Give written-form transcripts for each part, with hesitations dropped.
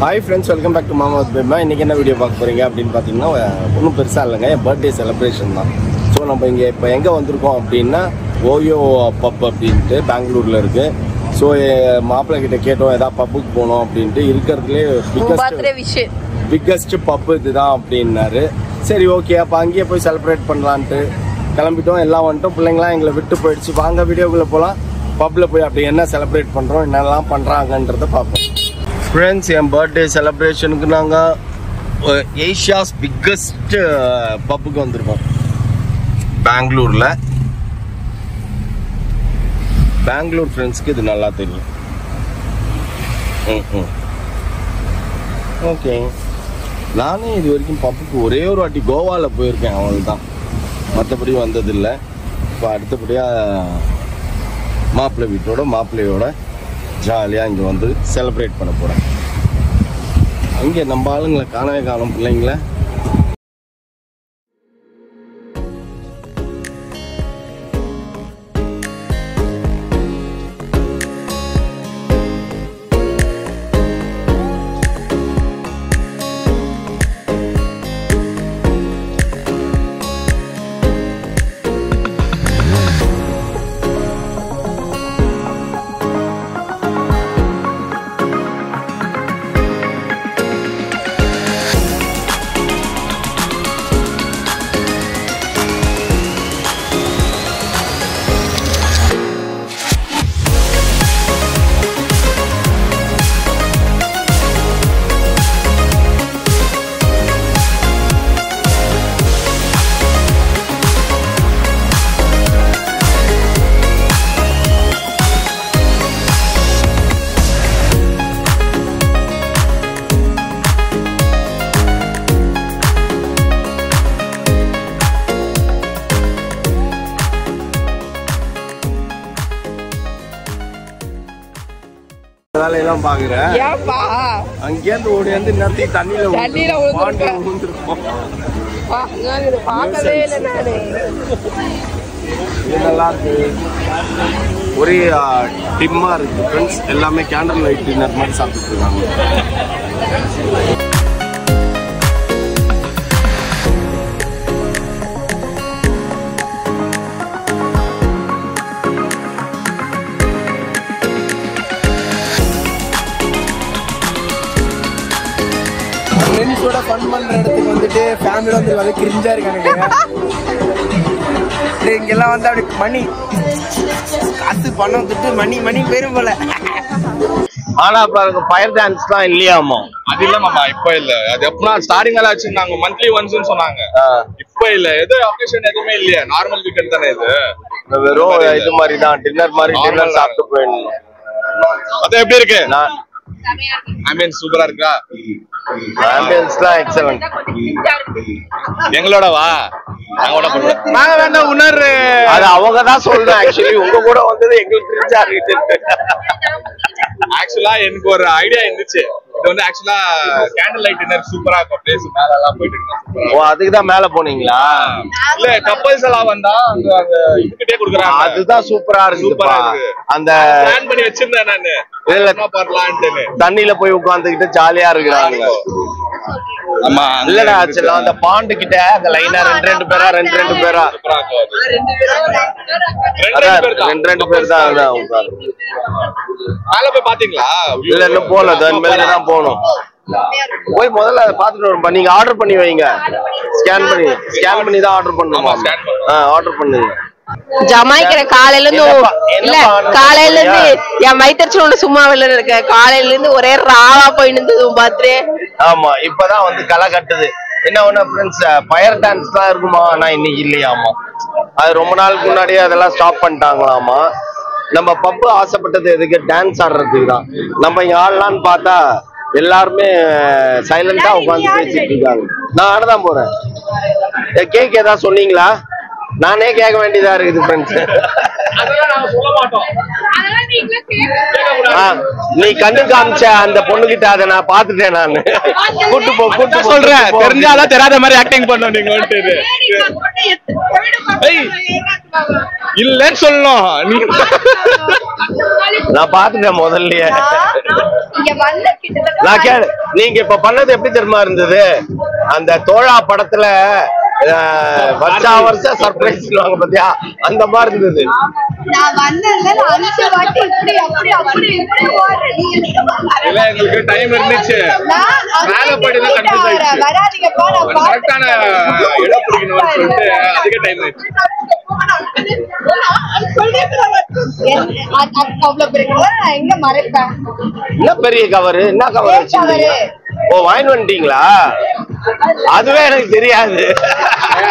Hi friends, welcome back to Mama with Bema. இன்னைக்கு என்ன video பார்க்க போறீங்க அப்படின்னு பார்த்தீங்கன்னா ஒன்றும் பெருசாக இல்லைங்க, என் பர்த்டே செலிப்ரேஷன் தான். ஸோ நம்ம இங்கே இப்போ எங்கே வந்திருக்கோம் அப்படின்னா ஓயோ பப் அப்படின்ட்டு பெங்களூரில் இருக்குது. ஸோ மாப்பிள்ளை கிட்ட கேட்டோம் ஏதாவது பப்புக்கு போகணும் அப்படின்ட்டு, இருக்கிறதுலே பிக்கஸ்ட் பப்பு இதுதான் அப்படின்னாரு. சரி ஓகே, அப்போ அங்கேயே போய் செலிப்ரேட் பண்ணலான்ட்டு கிளம்பிட்டோம். எல்லாம் வந்துட்டோம், பிள்ளைங்களாம் எங்களை விட்டு போயிடுச்சு. வாங்க வீடியோக்குள்ளே போகலாம், பப்பில் போய் அப்படி என்ன செலிப்ரேட் பண்ணுறோம், என்னெல்லாம் பண்ணுறாங்கன்றத பார்ப்போம். ஃப்ரெண்ட்ஸ், என் பர்த்டே செலிப்ரேஷனுக்கு நாங்கள் ஏஷியாஸ் பிக்கஸ்ட் பப்புக்கு வந்திருக்கோம் பெங்களூரில். பெங்களூர் ஃப்ரெண்ட்ஸ்க்கு இது நல்லா தெரியும். ஓகே, நானே இது வரைக்கும் பப்புக்கு ஒரே ஒரு வாட்டி கோவாவில் போயிருக்கேன், அவள் தான், மற்றபடி வந்ததில்லை. இப்போ அடுத்தபடியாக மாப்பிள்ளை வீட்டோட மாப்பிள்ளையோட ஜாலியாக இங்கே வந்து செலிப்ரேட் பண்ண போகிறேன். அங்கே நம்ம ஆளுங்களை காணவே காணும் பிள்ளைங்கள. வேலையெல்லாம் பாக்குறேன், அங்கேருந்து ஓடி வந்து நேரத்தி தண்ணியில விழுந்துருப்போம். நல்லா இருக்கு, ஒரே டிம்மா இருக்கு ஃப்ரெண்ட்ஸ். எல்லாமே கேண்டில் லைட் டின்னர் மாதிரி சாப்பிட்டு இருக்காங்க. ஃப்ரெண்ட்ஸோட ஃபன் பண்ணுற இடத்துக்கு வந்துட்டு ஃபேமிலியோட வந்து வேலை கிரிஞ்சாக இருக்கானுங்க. இங்கெல்லாம் வந்து அப்படி மணி காசு பணம் வந்துட்டு மணி போயிரும் போல. ஆனா அப்ப ஃபயர் டான்ஸ்லாம் இல்லையாமா? அது இல்ல மாமா, இப்ப இல்ல. அது எப்பனா ஸ்டார்டிங்ல வச்சிருந்தாங்க, மந்த்லி ஒன்ஸ்னு சொன்னாங்க. இப்ப இல்ல, எது அக்கேஷன் எதுவுமே இல்லையா, நார்மல் வீக்கெண்ட் தானே இது. வெறும் இது மாதிரி தான், டின்னர் மாதிரி டின்னர் சாப்பிட்டு போயிடணும். அது எப்படி இருக்கு? ஆம்பியன்ஸ் சூப்பரா இருக்கா? ஆம்பியன்ஸ்லாம் எக்ஸலென்ட். எங்களோட வா, நாங்க வேண்டாம் உணர்வு. அது அவங்க தான் சொல்றேன். ஆக்சுவலி உங்க கூட வந்தது எங்களுக்கு தெரிஞ்சா இருக்கு. ஆக்சுவலா எனக்கு ஒரு ஐடியா இருந்துச்சு. இது வந்து ஆக்சுவலா கேண்டில் லைட் டின்னர் சூப்பரா இருக்கும். பிளேஸ் மேல எல்லாம் போயிட்டு இருக்கோம். ஓ, அதுக்கு தான் மேல போனீங்களா? இல்ல, கப்பல்ஸ் எல்லாம் வந்தா அங்க இதுக்கிட்டே குடுக்குறாங்க. அதுதான் சூப்பரா இருக்கு. சூப்பரா இருக்கு. அந்த பிளான் பண்ணி வச்சிருந்தேன் நானு, இல்ல பண்ணலாம்னு. தண்ணியில போய் உட்கார்ந்துகிட்டு ஜாலியா இருக்கிறாங்க. ஆமா, இல்லடா ஆக்சுவலா அந்த பாண்டு கிட்ட அந்த லைனா ரெண்டு பேரா ரெண்டு பேர் தான் உட்காரு. மேல போய் பாத்தீங்களா? இல்ல இன்னும் போல, மேல தான் போகணும். போய் முதல்ல அதை பாத்துட்டு வரும். நீங்க ஆர்டர் பண்ணி வைங்க, ஸ்கேன் பண்ணி தான் ஆர்டர் பண்ணணுமா? ஆர்டர் பண்ணுங்க. ஜமாய்க்கிற காலையில இருந்து என் வயிற்றுச்சோட சும்மா வெளில இருக்க. காலையில இருந்து ஒரே ராவா போயிட்டு இருந்தது பாத்துரு. ஆமா, இப்பதான் வந்து களை கட்டுது. என்ன ஒண்ணு ஃப்ரெண்ட்ஸ், ஃபயர் டான்ஸ் தான் இருக்குமா, ஆனா இன்னைக்கு இல்லையாமா. அது ரொம்ப நாளுக்கு முன்னாடியே அதெல்லாம் ஸ்டாப் பண்ணிட்டாங்களாமா. நம்ம பப்பு ஆசைப்பட்டது எதுக்கு? டான்ஸ் ஆடுறதுக்கு தான். நம்ம இங்க ஆடலான்னு பார்த்தா எல்லாருமே சைலண்டா உட்காந்து பேசிட்டு இருக்காங்க. நான் ஆடதான் போறேன். கேக் ஏதாவது சொன்னீங்களா? நானே கேட்க வேண்டியதா இருக்குது ஃப்ரெண்ட்ஸ். நீ கண்ணு காமிச்ச அந்த பொண்ணுகிட்ட அதை நான் பாத்துட்டேன். நான் கூட்டு சொல்றேன், தெரிஞ்சாதான் தெரியாத மாதிரி ஆக்டிங் பண்ணோம் நீங்க வந்துட்டு. இல்லன்னு சொல்லணும். நான் பாத்துட்டேன் முதல்லயே. நான் கேளு, நீங்க இப்ப பண்ணது எப்படி தெரியுமா இருந்தது? அந்த தோழா படத்துல வருஷம் சர்ப்ரைஸ் பாத்தியா, அந்த மாதிரி இருந்தது. எங்களுக்கு டைம் இருந்துச்சு, மேல போயிட்டு கன்ஃபியூஸ் ஆயிடுச்சு. கரெக்டான இடம் பிடிக்கணும்னு சொல்லிட்டு அதுக்கே டைம் ஆயிடுச்சு. என்ன பெரிய கவரு, என்ன கவர் வச்சிருக்கீங்க? ஓ, வாங்கிட்டு வந்துட்டீங்களா? அதுவே எனக்கு தெரியாது.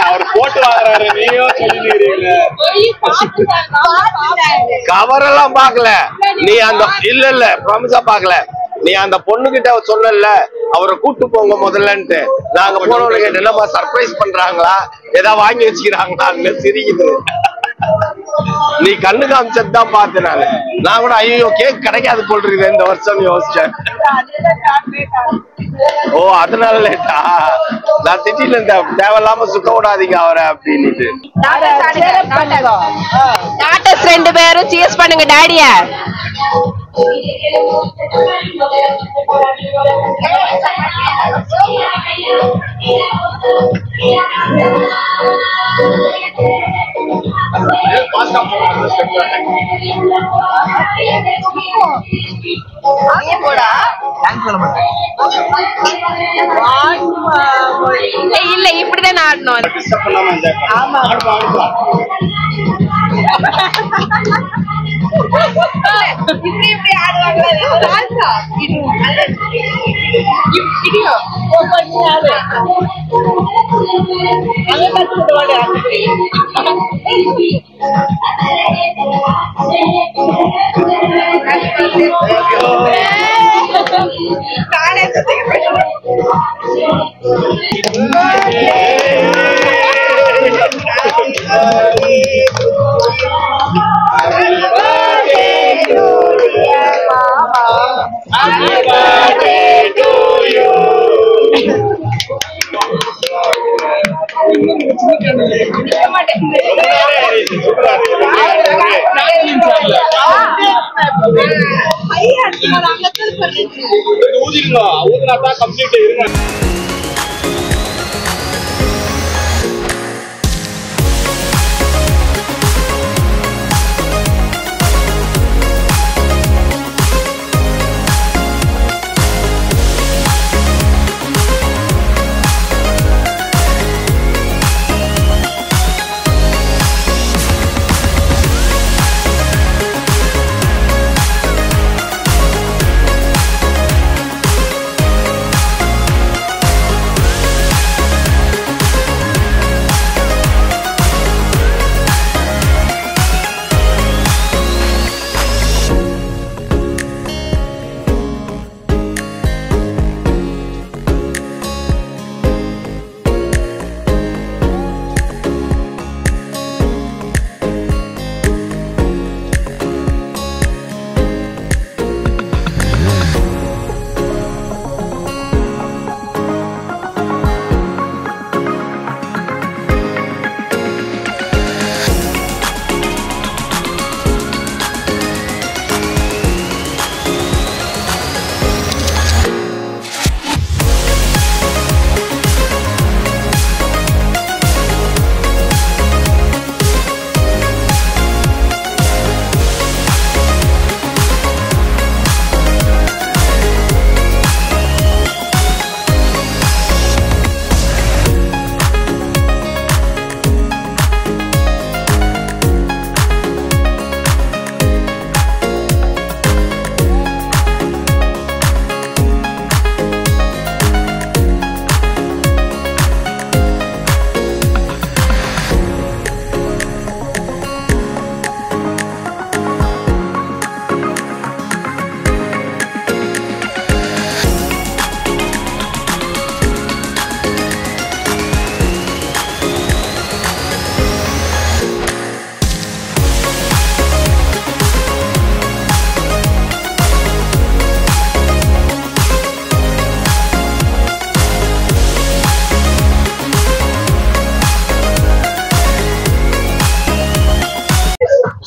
அவர் போட்டு வாங்குறாரு, நீயும் சொல்லிக்கிறீங்க. கவர் எல்லாம் பாக்கல நீ? அந்த இல்ல ப்ராமிஸா பாக்கல. நீ அந்த பொண்ணு கிட்ட சொன்னல அவரை கூட்டு போங்க முதல்லன்ட்டு. நாங்க போனவங்க கேட்டு என்னமா சர்ப்ரைஸ் பண்றாங்களா, ஏதாவது வாங்கி வச்சுக்கிறாங்களா? அங்க சிரிக்குது. நீ கண்ணு காமிச்சதுதான் பார்த்தேன் நானு. நான் கூட ஐயோ கேக் கிடைக்காது போல் இருக்குது இந்த வருஷம் யோசிச்சேன். ஓ, அதனால லேட்டா? நான் திட்டில இருந்த தேவையில்லாம சுத்த விடாதீங்க அவரை அப்படின்னுட்டு. டாட்டஸ் 2 பேரும் சீஸ் பண்ணுங்க டாடிய. இல்ல இப்படிதான் ஆடணும். இப்படி ஆடுவாங்க. ஊதுனா கம்ப்ளீட் இருங்க.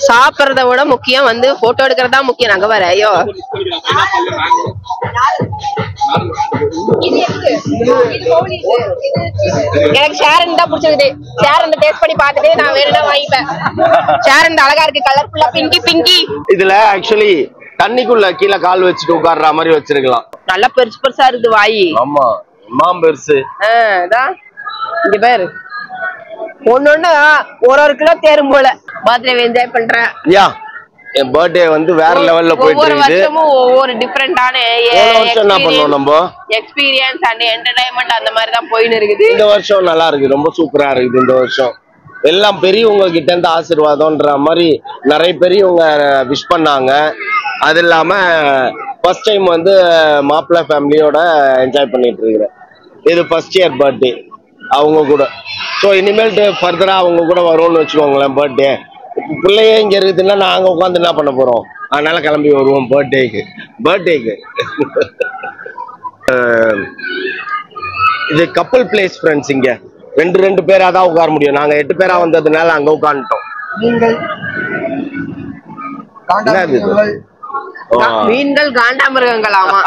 சாப்பிடறத விட முக்கியம் வந்து போட்டோ எடுக்கிறதா முக்கியம். நாங்க வர ஐயோ எனக்கு ஷேரன் தான் பிடிச்சிருக்குது. ஷேரன் டேஸ்ட் பண்ணி பார்த்துட்டு நான் வேணும்னா வாங்கிப்பேன். ஷேரன் அழகா இருக்கு, கலர்ஃபுல்லா பிங்கி பிங்கி. இதுல ஆக்சுவலி தண்ணிக்குள்ள கீழே கால் வச்சுட்டு உட்கார்ற மாதிரி வச்சிருக்கலாம். நல்லா பெருசு பெருசா இருக்குது வாயி. ஆமா மாம் பெருசு. இங்க பேரு ஒன்னொன்னு ஒரு கிலோ தேரும் போல. பர்த்டே என்ஜாய் பண்றேன். யா என் பர்த்டே வந்து வேற லெவல்ல போயிட்டு இருக்கு. ஒவ்வொரு வருஷமும் ஒவ்வொரு டிஃபரெண்டான எக்ஸ்பீரியன்ஸ் அண்ட் என்டர்டைன்மெண்ட் அந்த மாதிரி தான் போயின்னு இருக்குது. இந்த வருஷம் நல்லா இருக்கு, ரொம்ப சூப்பரா இருக்குது. இந்த வருஷம் எல்லாம் பெரியவங்க கிட்ட இருந்து ஆசீர்வாதம்ன்ற மாதிரி நிறைய பெரியவங்க விஷ் பண்ணாங்க. அது இல்லாம ஃபர்ஸ்ட் டைம் வந்து மாப்பிள்ளை ஃபேமிலியோட என்ஜாய் பண்ணிட்டு இருக்கிறேன். இது ஃபர்ஸ்ட் இயர் பர்த்டே அவங்க கூட. ஸோ இனிமேல்ட்டு ஃபர்தரா அவங்க கூட வரும்னு வச்சுக்கோங்களேன். பர்த்டே பிள்ளையே இங்க இருக்குதுன்னா நாங்க உட்காந்து என்ன பண்ண போறோம், அதனால கிளம்பி வருவோம் பர்த்டேக்கு. இது கப்பல் பிளேஸ் ஃப்ரெண்ட்ஸ். இங்க ரெண்டு பேரா தான் உட்கார முடியும். நாங்க 8 பேரா வந்ததுனால அங்க உட்காந்துட்டோம். மீன்கள் காண்டாமிருகங்கள். ஆமா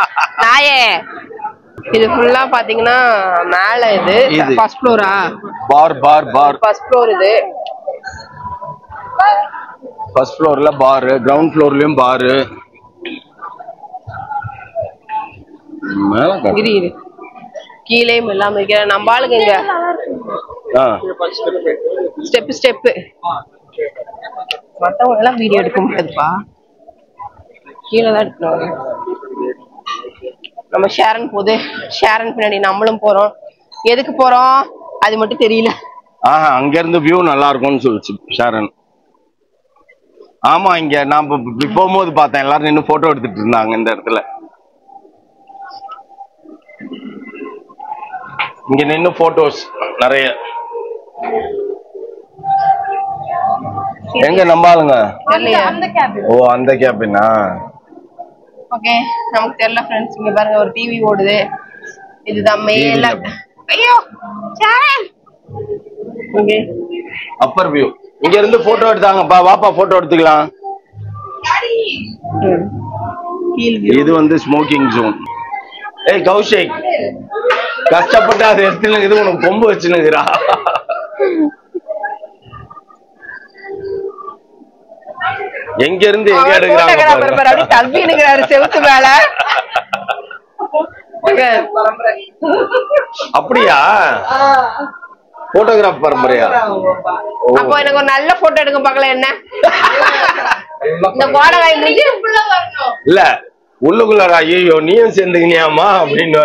நாயே. இது ஃபுல்லா பாத்தீங்கன்னா மேல இது ஃபர்ஸ்ட் ஃப்ளோரா? பார் ஃபர்ஸ்ட் ஃப்ளோர். இது ஃபர்ஸ்ட் ஃப்ளோர்ல பார், கிரவுண்ட் ஃப்ளோர்லயும் பார். கீழேயும் இல்லாம இருக்கிற நம்ம ஆளுங்க ஸ்டெப் மத்தவங்க எல்லாம் வீடியோ எடுக்க முடியாதுப்பா, கீழே தான் எடுக்கணும். நம்ம ஷேரன் போகுது, ஷேரன் பின்னாடி நம்மளும் போறோம். எதுக்கு போறோம் அது மட்டும் தெரியல. அங்க இருந்து வியூ நல்லா இருக்கும்னு சொல்லிச்சு ஷேரன். ஆமா இங்க நான் போகும்போது பார்த்தேன், எல்லாரும் நின்று போட்டோ எடுத்துட்டு இருந்தாங்க இந்த இடத்துல. இங்க நின்று போட்டோஸ் நிறைய. எங்க நம்பாளுங்க? ஓ அந்த கேபினா? ஓகே நமக்கு தெரியல ஃப்ரெண்ட்ஸ். இங்க பாருங்க ஒரு டிவி ஓடுது. இதுதான் மேல. ஐயோ ஓகே அப்பர் வியூ. இங்க இருந்து போட்டோ எடுத்தாங்கப்பா, வாப்பா போட்டோ எடுத்துக்கலாம். இது வந்து ஸ்மோக்கிங் ஜோன். ஏய் கௌஷிக் கஷ்டப்பட்டு அதை எடுத்துன்னு இது உனக்கு கொம்பு வச்சுனுக்குறா. எங்க இருந்து எங்க எடுக்கிறாங்க தம்பி எடுக்கிறாரு செவுத்து மேல. அப்படியா? போட்டோகிராஃப் பரம்பரையா? அப்போ எனக்கு ஒரு நல்ல போட்டோ எடுக்க பார்க்கல. என்ன இந்த கோடை இல்ல உள்ளுக்குள்ள ஐயோ நீயும் சேர்ந்துக்கினியாமா அப்படின்னு.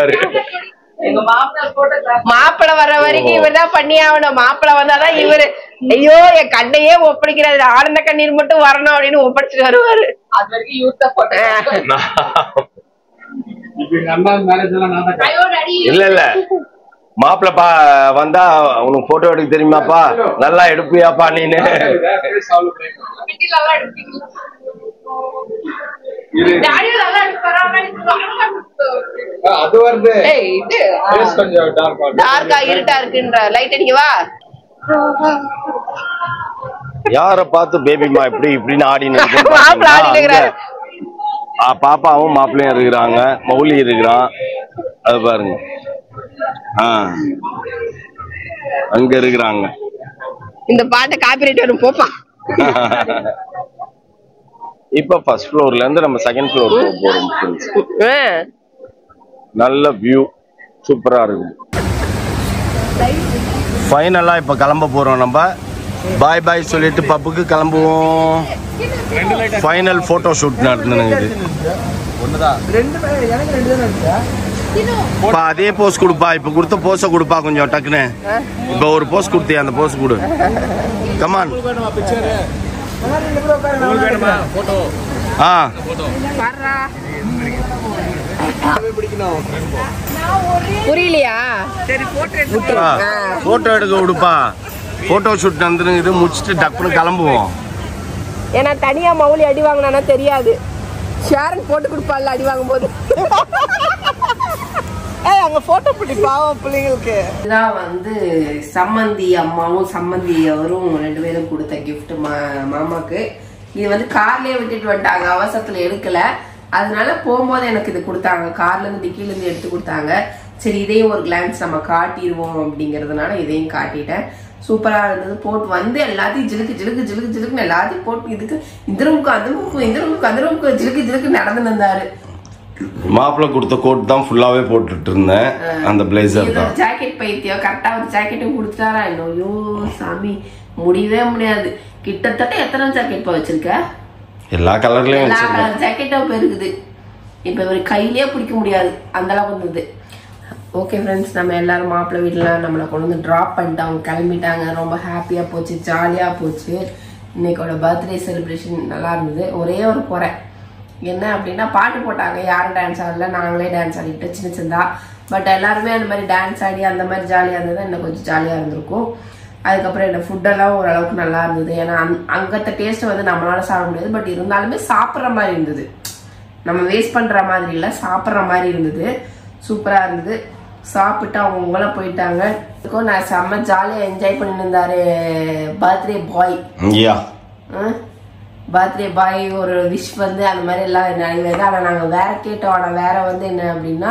மாப்பிளை வர்ற வரைக்கும் இவர் தான் பண்ணி ஆகணும். மாப்பிளை வந்தாதான் இவரு ஐயோ என் கண்ணையே ஒப்படைக்கிறாரு, ஆனந்த கண்ணீர் மட்டும் வரணும் அப்படின்னு ஒப்படைச்சிட்டு வருவாரு. அது வரைக்கும் இல்ல மாப்பிள்ள வந்தா உனக்கு போட்டோ எடுக்க தெரியுமாப்பா, நல்லா எடுப்பியாப்பா நீனு. அது வருது டார்க்கா இருட்டா இருக்குன்ற லைட் அடிக்கவா? யார பார்த்து பேபிமா இப்படி இப்படின்னு ஆடினு பாப்பாவும் மாப்பிள்ளையும் இருக்கிறாங்க, மௌலி இருக்கிறான். அது பாருங்க அங்க இருக்கிறாங்க. இந்த பாட்டை காப்பிரைட் வரும் போப்பா. இப்ப ஃபர்ஸ்ட் ஃப்ளோர்ல இருந்து நம்ம செகண்ட் ஃப்ளோர் போறோம். நல்ல வியூ சூப்பரா இருக்கு. ஃபைனலா இப்ப கிளம்ப போறோம். நம்ம பாய் பாய் சொல்லிட்டு பப்புக்கு கிளம்புவோம். ஃபைனல் போட்டோ ஷூட் நடந்துனுங்குது. அதே போஸ் கொடுப்பா, இப்ப கொடுத்த போஸ கொடுப்பா கொஞ்சம் டக்குன்னு. இப்ப ஒரு போஸ் கொடுத்தியா, அந்த போஸ் கொடு. கமான். புரியலையா? போட்டோ எடுக்க விடுப்பா. போட்டோ ஷூட் நடந்துருக்குது, முடிச்சுட்டு டக்குன்னு கிளம்புவோம். ஏன்னா தனியா மௌலி அடி வாங்கினா தெரியாது. ஷேரன் போட்டு கொடுப்பாள் அடி வாங்கும் போது. அங்க போட்டோ பிடி பாவம் பிள்ளைங்களுக்கு. இதான் வந்து சம்மந்தி அம்மாவும் சம்மந்தி அவரும் 2 பேரும் கொடுத்த கிஃப்ட் மாமாக்கு. இது வந்து கார்லயே விட்டுட்டு வந்துட்டாங்க, அவசரத்துல எடுக்கல. அதனால போகும்போது எனக்கு இது கொடுத்தாங்க, கார்ல இருந்து டிக்கில இருந்து எடுத்து கொடுத்தாங்க. சரி இதையும் ஒரு கிளான்ஸ் நம்ம காட்டிடுவோம் அப்படிங்கறதுனால இதையும் காட்டிட்டேன். சூப்பரா இருந்தது. போட்டு வந்து எல்லாத்தையும் ஜிலுக்கு ஜிலுக்கு ஜிலுக்கு ஜிலுக்குன்னு எல்லாத்தையும் போட்டு இதுக்கு இந்த ரூமுக்கு அந்த ரூமுக்கு இந்த ரூமுக்கு அந்த ரூமுக்கு ஜிலுக்கு ஜிலுக்கு நடந்து இருந்தாரு. மாப்பிள்ள கொடுத்த கோட் தான் ஃபுல்லாவே போட்டுட்டு இருந்தேன். அந்த பிளேசர் தான். ஜாக்கெட் பைத்தியம் கரெக்டா ஒரு ஜாக்கெட்டும் கொடுத்தாரா? ஐயோ சாமி முடியவே முடியாது. கிட்டத்தட்ட எத்தனை ஜாக்கெட் வச்சிருக்க? எல்லா கலர்லயும் எல்லா கலர் ஜாக்கெட்டும் இப்ப இருக்குது. இப்ப இவரு கையிலேயே பிடிக்க முடியாது அந்த அளவுக்கு இருந்தது. ஓகே ஃப்ரெண்ட்ஸ், நம்ம எல்லாரும் மாப்பிள்ளை வீட்டுல நம்மளை கொண்டு வந்து ட்ராப் பண்ணிட்டு அவங்க கிளம்பிட்டாங்க. ரொம்ப ஹாப்பியா போச்சு, ஜாலியா போச்சு. இன்னைக்கோட பர்த்டே செலிப்ரேஷன் நல்லா இருந்தது. ஒரே ஒரு குறை என்ன அப்படின்னா, பாட்டு போட்டாங்க, யாரும் டான்ஸ் ஆடல, நாங்களே டான்ஸ் ஆடிட்டு சின்ன சின்னதா. பட் எல்லாருமே அந்த மாதிரி டான்ஸ் ஆடி அந்த மாதிரி ஜாலியா இருந்தது. இன்னும் கொஞ்சம் ஜாலியா இருந்திருக்கும். அதுக்கப்புறம் என்ன ஃபுட்டெல்லாம் ஓரளவுக்கு நல்லா இருந்தது. ஏன்னா அங்கத்த டேஸ்ட் வந்து நம்மளால சாப்பிட முடியாது. பட் இருந்தாலுமே சாப்பிட்ற மாதிரி இருந்தது. நம்ம வேஸ்ட் பண்ற மாதிரி இல்லை, சாப்பிட்ற மாதிரி இருந்தது. சூப்பரா இருந்தது. சாப்பிட்டு அவங்க உங்கள போயிட்டாங்க. நான் செம்ம ஜாலியா என்ஜாய் பண்ணிட்டு இருந்தாரு பர்த்டே பாய். பர்த்டே பாய் ஒரு விஷ் வந்து அந்த மாதிரி எல்லாம் நிறைவேறது. ஆனா நாங்க வேற கேட்டோம். ஆனா வேற வந்து என்ன அப்படின்னா,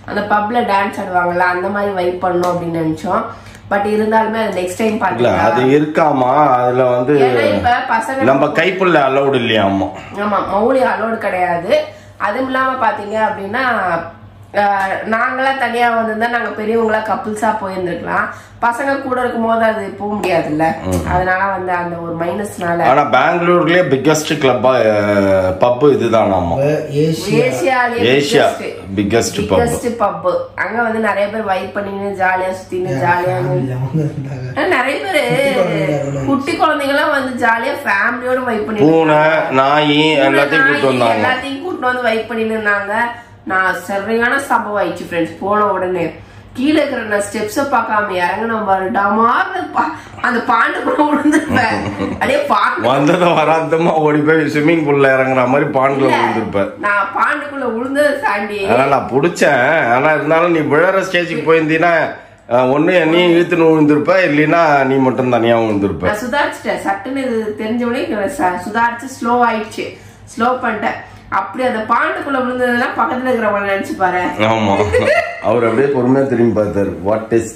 அந்த பப்ல டான்ஸ் ஆடுவாங்கல்ல அந்த மாதிரி வைப் பண்ணோம் அப்படின்னு நினைச்சோம். பட் இருந்தாலுமே அது நெக்ஸ்ட் டைம் பாத்தீங்களா அது இருக்காமா? அதுல வந்து இப்ப பசங்க நம்ம கைப்புள்ள அலௌட் இல்லையாமா? ஆமா, மௌலி அலௌட் கிடையாது. அதுவும் இல்லாம பாத்தீங்க அப்படின்னா, நாங்களா தனியா வந்திருந்தா நாங்க பெரியவங்களா கப்புள்ஸா போயிருந்துருக்கலாம். பசங்க கூட இருக்கும் போது அது போக முடியாதுல்ல. அதனால வந்து அந்த ஒரு மைனஸ்னால. ஆனா பெங்களூர்லயே பிக்கஸ்ட் கிளப்பா பப் இதுதானாமா? ஏசியா பிக்கஸ்ட் பப். அங்க வந்து நிறைய பேர் வைப் பண்ணின்னு ஜாலியா சுத்தின்னு ஜாலியா நிறைய பேரு குட்டி குழந்தைங்க எல்லாம் வந்து ஜாலியா ஃபேமிலியோட வைப் பண்ணி, பூனை நாய் எல்லாத்தையும் கூட்டு வந்து வைப் பண்ணிட்டு இருந்தாங்க. நான் சரியான சம்பவம் ஆயிடுச்சு ஃப்ரெண்ட்ஸ். போன உடனே கீழே இருக்கிற நான் ஸ்டெப்ஸ பார்க்காம இறங்கின பாருடாமான்னு அந்த பாண்டுக்குள்ள விழுந்துருப்பேன். அப்படியே வந்ததும் வராதமா ஓடி போய் ஸ்விம்மிங் பூல்ல இறங்குற மாதிரி பாண்டுக்குள்ள விழுந்திருப்பேன். நான் பாண்டுக்குள்ள விழுந்ததை தாண்டி நான் புடிச்சேன். ஆனா இருந்தாலும் நீ விழற ஸ்டேஜுக்கு போயிருந்தீங்கன்னா ஒண்ணு நீ இழுத்துன்னு விழுந்திருப்ப, இல்லைன்னா நீ மட்டும் தனியா விழுந்திருப்ப. நான் சுதாரிச்சிட்டேன். சட்டுன்னு தெரிஞ்ச உடனே சுதாரிச்சு ஸ்லோ ஆயிடுச்சு. ஸ்லோ பண்ணிட்டேன். அப்படி அந்த பாண்டுக்குள்ள விழுந்ததுன்னா பக்கத்துல இருக்கிறவங்க நினைச்சு பாரு. ஆமா, அவர் அப்படியே பொறுமையா திரும்பி பார்த்தாரு. வாட் இஸ்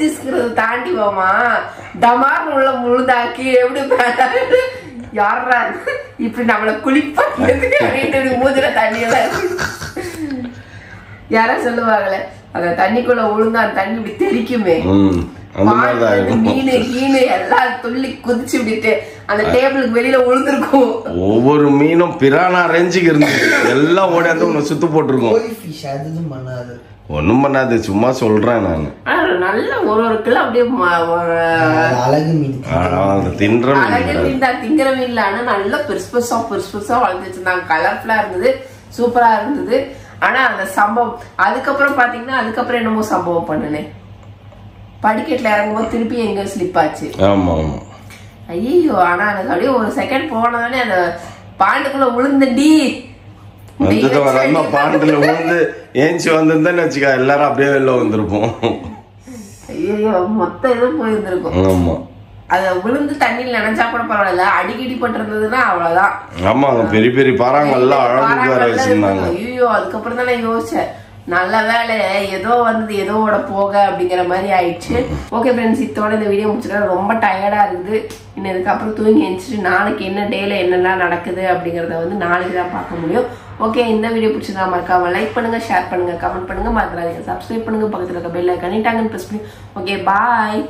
திஸ் தாண்டி போமா டமார் உள்ள முழுதாக்கி எப்படி யாரா இப்படி நம்மள குளிப்பாட்டு மூதுல தண்ணியெல்லாம் யாரா சொல்லுவாங்களே, அந்த தண்ணிக்குள்ள விழுந்தா அந்த தண்ணி இப்படி தெரிக்குமே, மீனு கீனு எல்லாம் துள்ளி குதிச்சு விட்டுட்டு அந்த டேபிளுக்கு வெளியில விழுந்திருக்கும். ஒவ்வொரு மீனும் பிரானா ரேஞ்சுக்கு இருந்துச்சு. எல்லாம் ஓடி வந்து சுத்து போட்டிருக்கும். ஒண்ணும் பண்ணாது, சும்மா சொல்றேன் நானு. நல்ல ஒரு கிலோ அப்படியே தின்ற திங்கிற மீன்ல. ஆனா நல்ல பெருசு பெருசா வளர்த்து வச்சிருந்தாங்க. கலர்ஃபுல்லா இருந்தது, சூப்பரா இருந்தது. ஆனா அந்த சம்பவம் அதுக்கப்புறம் பாத்தீங்கன்னா, அதுக்கப்புறம் என்னமோ சம்பவம் பண்ணுனேன். படிக்கட்டுல இறங்கும்போது திருப்பி எங்க ஸ்லிப் ஆச்சு. ஐயோ, ஆனா எனக்கு அப்படியே ஒரு செகண்ட் போனதானே அந்த பாண்டுக்குள்ள விழுந்தடி பாண்டுல விழுந்து ஏஞ்சி வந்திருந்தேன்னு வச்சுக்கா, எல்லாரும் அப்படியே வெளில வந்திருப்போம். ஐயோ, மொத்தம் இதுவும் போயிருந்திருக்கும். ஆமா, அத விழுந்து தண்ணியில் நினைச்சா கூட பரவாயில்ல, அடிக்கடி பட்டிருந்ததுன்னா அவ்வளவுதான். ஆமா, பெரிய பெரிய பாறாங்கல்லாம் அழகு வேற வச்சிருந்தாங்க. ஐயோ, அதுக்கப்புறம் தான் நான் யோசிச்சேன், நல்ல வேலை ஏதோ வந்தது ஏதோட போக அப்படிங்கிற மாதிரி ஆயிடுச்சு. ஓகே ஃப்ரெண்ட்ஸ், இதோட இந்த வீடியோ முடிச்சுக்கலாம். ரொம்ப டயர்டா இருக்குது. இன்னும் இதுக்கப்புறம் தூங்கி எழுந்திரிச்சிட்டு நாளைக்கு என்ன டேல என்னெல்லாம் நடக்குது அப்படிங்கறத வந்து நாளைக்கு தான் பார்க்க முடியும். ஓகே, இந்த வீடியோ பிடிச்சதா மறக்காம லைக் பண்ணுங்க, ஷேர் பண்ணுங்க, கமெண்ட் பண்ணுங்க, மறந்துடாதீங்க சப்ஸ்கிரைப் பண்ணுங்க, பக்கத்துல இருக்க பெல் ஐகானை டாங்கன்னு பிரஸ் பண்ணி. ஓகே, பாய்.